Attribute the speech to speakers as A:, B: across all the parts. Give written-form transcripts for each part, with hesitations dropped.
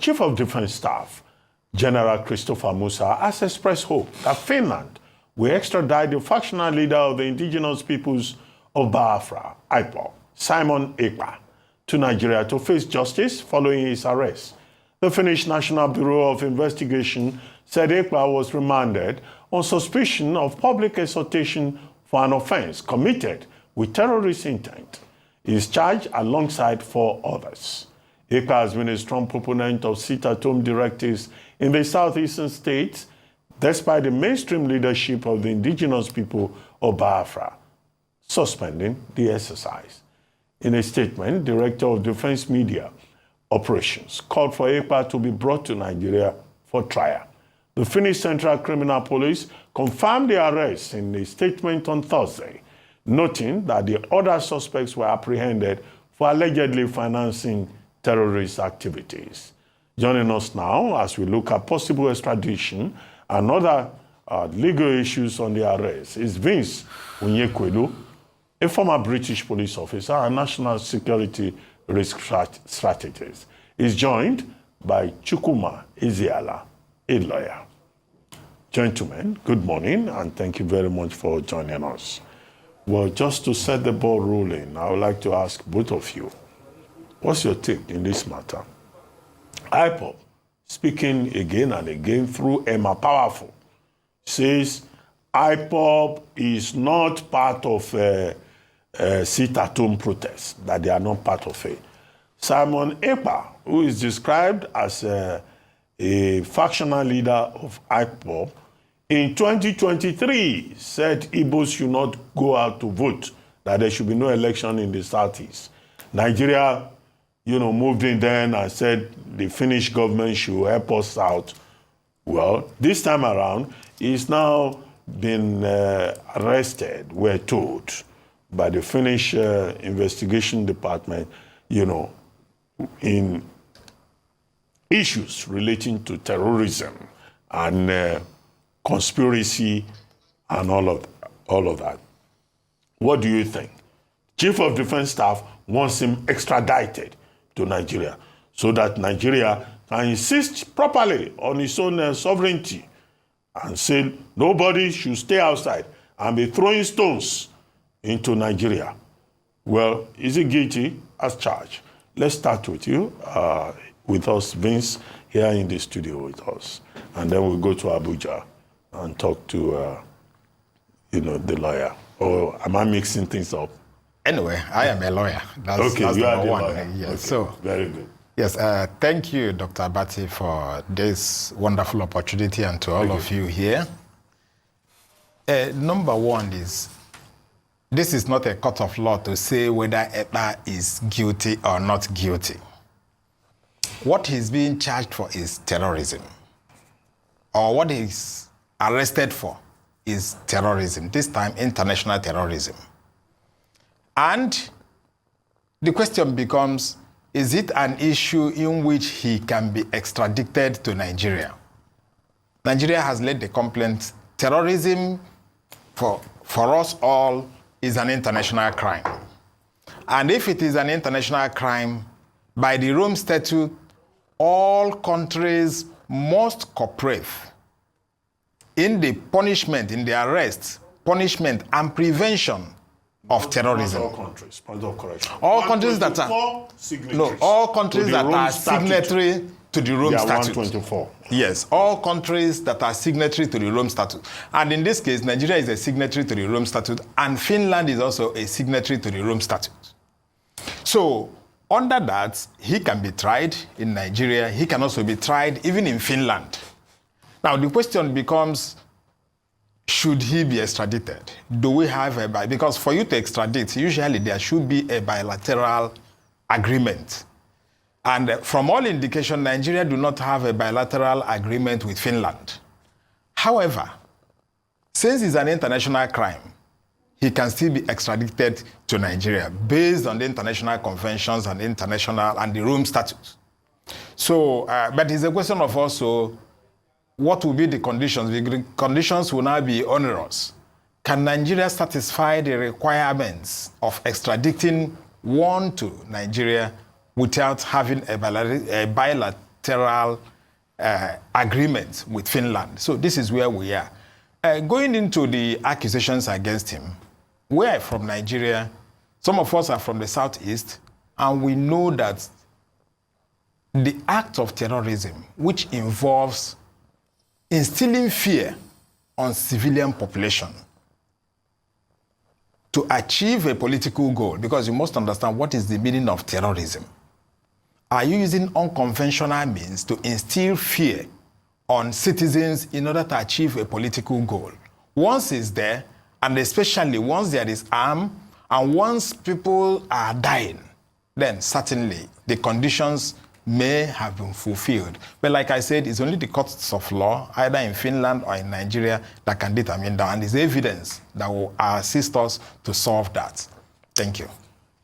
A: Chief of Defense Staff, General Christopher Musa, has expressed hope that Finland will extradite the factional leader of the indigenous peoples of Biafra, Ekpa, Simon Ekpa, to Nigeria to face justice following his arrest. The Finnish National Bureau of Investigation said Ekpa was remanded on suspicion of public exhortation for an offense committed with terrorist intent. He is charged alongside 4 others. Ekpa has been a strong proponent of sit-at-home directives in the southeastern states, despite the mainstream leadership of the indigenous people of Biafra suspending the exercise. In a statement, Director of Defense Media Operations called for Ekpa to be brought to Nigeria for trial. The Finnish Central Criminal Police confirmed the arrest in a statement on Thursday, noting that the other suspects were apprehended for allegedly financing terrorist activities. Joining us now as we look at possible extradition and other legal issues on the arrest is Vince Onyekwelu, a former British police officer and national security risk strategist. He's joined by Chukwuma Ezeala, a lawyer. Gentlemen, good morning, and thank you very much for joining us. Well, just to set the ball rolling, I would like to ask both of you, what's your take in this matter? IPOB, speaking again and again through Emma Powerful, says IPOB is not part of a sit-at-home protest, that they are not part of it. Simon Ekpa, who is described as a factional leader of IPOB, in 2023 said Igbos should not go out to vote, that there should be no election in the Southeast. Nigeria, moved in then and said the Finnish government should help us out. Well, this time around, he's now been arrested, we're told, by the Finnish investigation department, in issues relating to terrorism and conspiracy and all of that. What do you think? Chief of Defense Staff wants him extradited to Nigeria so that Nigeria can insist properly on its own sovereignty and say nobody should stay outside and be throwing stones into Nigeria. Well, is he guilty as charged? Let's start with you, with us, Vince, here in the studio with us. And then we'll go to Abuja and talk to, the lawyer. Or am I mixing things up?
B: Anyway, I am a lawyer.
A: That's you are the lawyer.
B: Yes,
A: okay.
B: So
A: very good.
B: Yes, thank you, Dr. Abati, for this wonderful opportunity, and to all of you here. Number one is, this is not a court of law to say whether Ekpa is guilty or not guilty. What he's being charged for is terrorism, or what he's arrested for is terrorism, this time international terrorism. And the question becomes, is it an issue in which he can be extradited to Nigeria? Nigeria has laid the complaint, terrorism for us all is an international crime. And if it is an international crime, by the Rome Statute, all countries must cooperate in the punishment, in the arrest, punishment, and prevention of terrorism.
A: All countries, point of correction.
B: All countries that are all countries that are signatory to the Rome Statute.
A: 124.
B: Yes, all countries that are signatory to the Rome Statute. And in this case, Nigeria is a signatory to the Rome Statute, and Finland is also a signatory to the Rome Statute. So, under that, he can be tried in Nigeria. He can also be tried even in Finland. Now, the question becomes, should he be extradited? Do we have because for you to extradite, usually there should be a bilateral agreement. And from all indication, Nigeria do not have a bilateral agreement with Finland. However, since it's an international crime, he can still be extradited to Nigeria based on the international conventions and the Rome Statute. So, but it's a question of also, what will be the conditions? The conditions will now be onerous. Can Nigeria satisfy the requirements of extraditing one to Nigeria without having a bilateral bilateral agreement with Finland. So this is where we are. Going into the accusations against him, we are from Nigeria. Some of us are from the southeast, and we know that the act of terrorism, which involves instilling fear on civilian population to achieve a political goal, because you must understand what is the meaning of terrorism. Are you using unconventional means to instill fear on citizens in order to achieve a political goal? Once it's there, and especially once there is harm, and once people are dying, then certainly the conditions may have been fulfilled. But like I said, it's only the courts of law, either in Finland or in Nigeria, that can determine that. And it's evidence that will assist us to solve that. Thank you.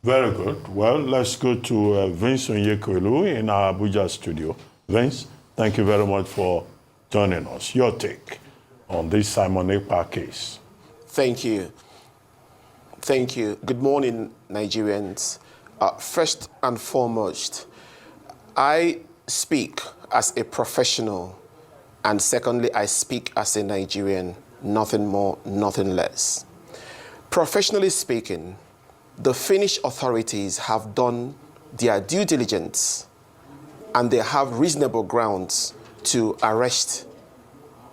A: Very good. Well, let's go to Vince Onyekwelu in our Abuja studio. Vince, thank you very much for joining us. Your take on this Simon Ekpa case.
C: Thank you. Thank you. Good morning, Nigerians. First and foremost, I speak as a professional, and secondly, I speak as a Nigerian, nothing more, nothing less. Professionally speaking, the Finnish authorities have done their due diligence, and they have reasonable grounds to arrest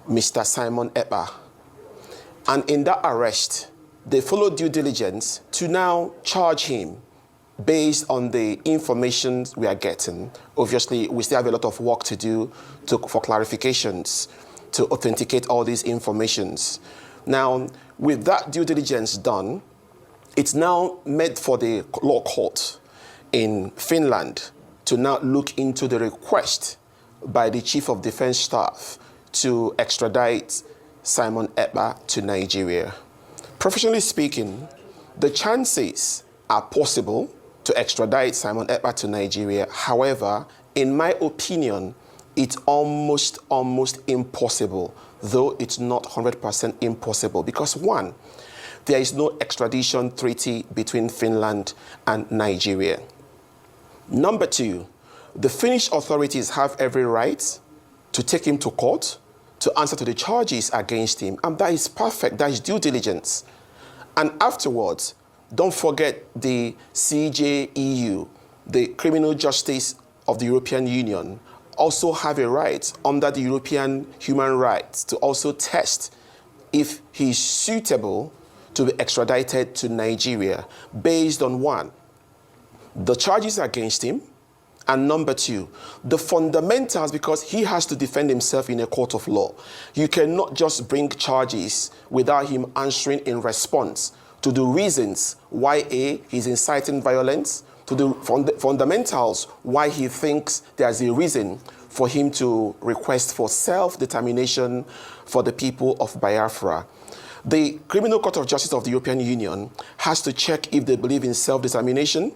C: Mr. Simon Ekpa. And in that arrest, they followed due diligence to now charge him based on the information we are getting. Obviously, we still have a lot of work to do for clarifications to authenticate all these informations. Now, with that due diligence done, it's now meant for the law court in Finland to now look into the request by the Chief of Defense Staff to extradite Simon Ekpa to Nigeria. Professionally speaking, the chances are possible to extradite Simon Ekpa to Nigeria. However, in my opinion, it's almost impossible, though it's not 100% impossible, because one, there is no extradition treaty between Finland and Nigeria. Number two, the Finnish authorities have every right to take him to court to answer to the charges against him, and that is perfect, that is due diligence. And afterwards, don't forget the CJEU, the Criminal Justice of the European Union, also have a right under the European human rights to also test if he is suitable to be extradited to Nigeria based on one, the charges against him, and number two, the fundamentals, because he has to defend himself in a court of law. You cannot just bring charges without him answering in response to the reasons why he's inciting violence, to the fundamentals why he thinks there's a reason for him to request for self-determination for the people of Biafra. The Criminal Court of Justice of the European Union has to check if they believe in self-determination.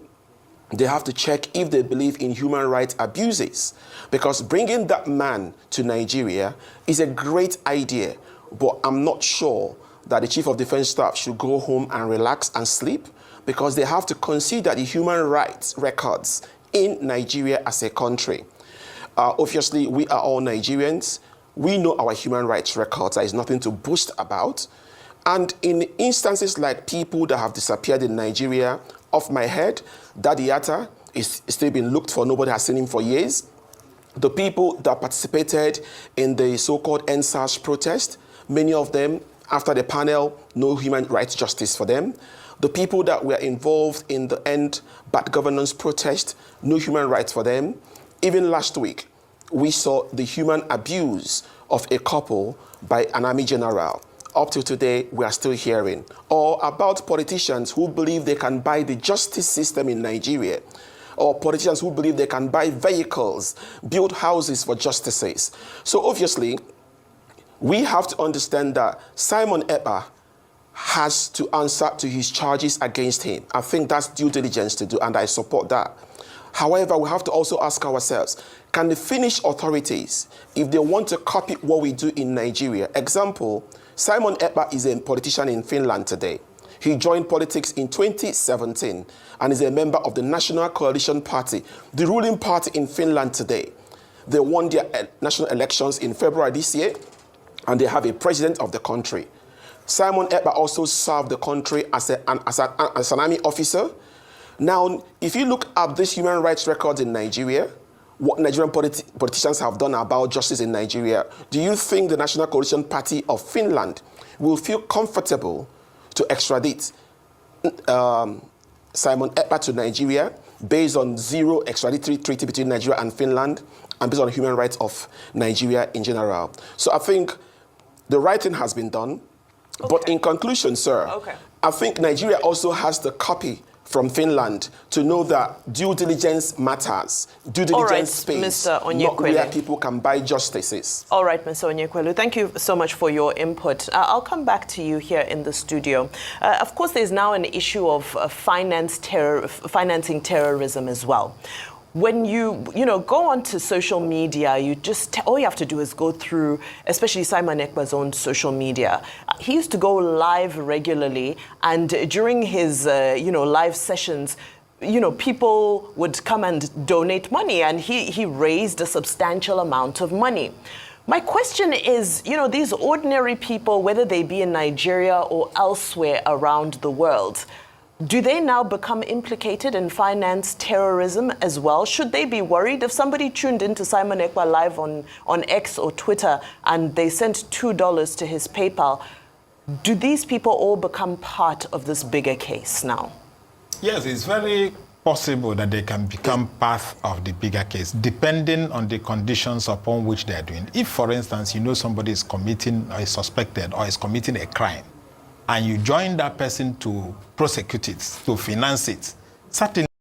C: They have to check if they believe in human rights abuses, because bringing that man to Nigeria is a great idea, but I'm not sure that the Chief of Defense Staff should go home and relax and sleep, because they have to consider the human rights records in Nigeria as a country. Obviously, we are all Nigerians. We know our human rights records. There is nothing to boast about. And in instances like people that have disappeared in Nigeria, off my head, Daddy Yatta is still being looked for. Nobody has seen him for years. The people that participated in the so-called NSAS protest, many of them, after the panel, no human rights justice for them. The people that were involved in the End Bad Governance protest, no human rights for them. Even last week, we saw the human abuse of a couple by an army general. Up to today, we are still hearing. Or about politicians who believe they can buy the justice system in Nigeria. Or politicians who believe they can buy vehicles, build houses for justices. So obviously, we have to understand that Simon Ekpa has to answer to his charges against him. I think that's due diligence to do, and I support that. However, we have to also ask ourselves, can the Finnish authorities, if they want to copy what we do in Nigeria, example, Simon Ekpa is a politician in Finland today. He joined politics in 2017 and is a member of the National Coalition Party, the ruling party in Finland today. They won their national elections in February this year, and they have a president of the country. Simon Ekpa also served the country as an army officer. Now, if you look at these human rights records in Nigeria, what Nigerian politicians have done about justice in Nigeria, do you think the National Coalition Party of Finland will feel comfortable to extradite Simon Ekpa to Nigeria based on zero extraditory treaty between Nigeria and Finland and based on human rights of Nigeria in general? So I think the right thing has been done. Okay. But in conclusion, sir, I think Nigeria also has the copy from Finland to know that due diligence matters. Due diligence space, not where people can buy justices.
D: All right, Mr. Onyekwelu, thank you so much for your input. I'll come back to you here in the studio. Of course, there's now an issue of financing terrorism as well. When you go onto social media, all you have to do is go through, especially Simon Ekpa's own social media. He used to go live regularly, and during his live sessions, people would come and donate money, and he raised a substantial amount of money. My question is, these ordinary people, whether they be in Nigeria or elsewhere around the world, do they now become implicated in finance terrorism as well? Should they be worried if somebody tuned into Simon Ekpa live on X or Twitter and they sent $2 to his PayPal? Do these people all become part of this bigger case now?
B: Yes, it's very possible that they can become part of the bigger case, depending on the conditions upon which they are doing. If, for instance, somebody is committing or is suspected or is committing a crime, and you join that person to prosecute it, to finance it, certainly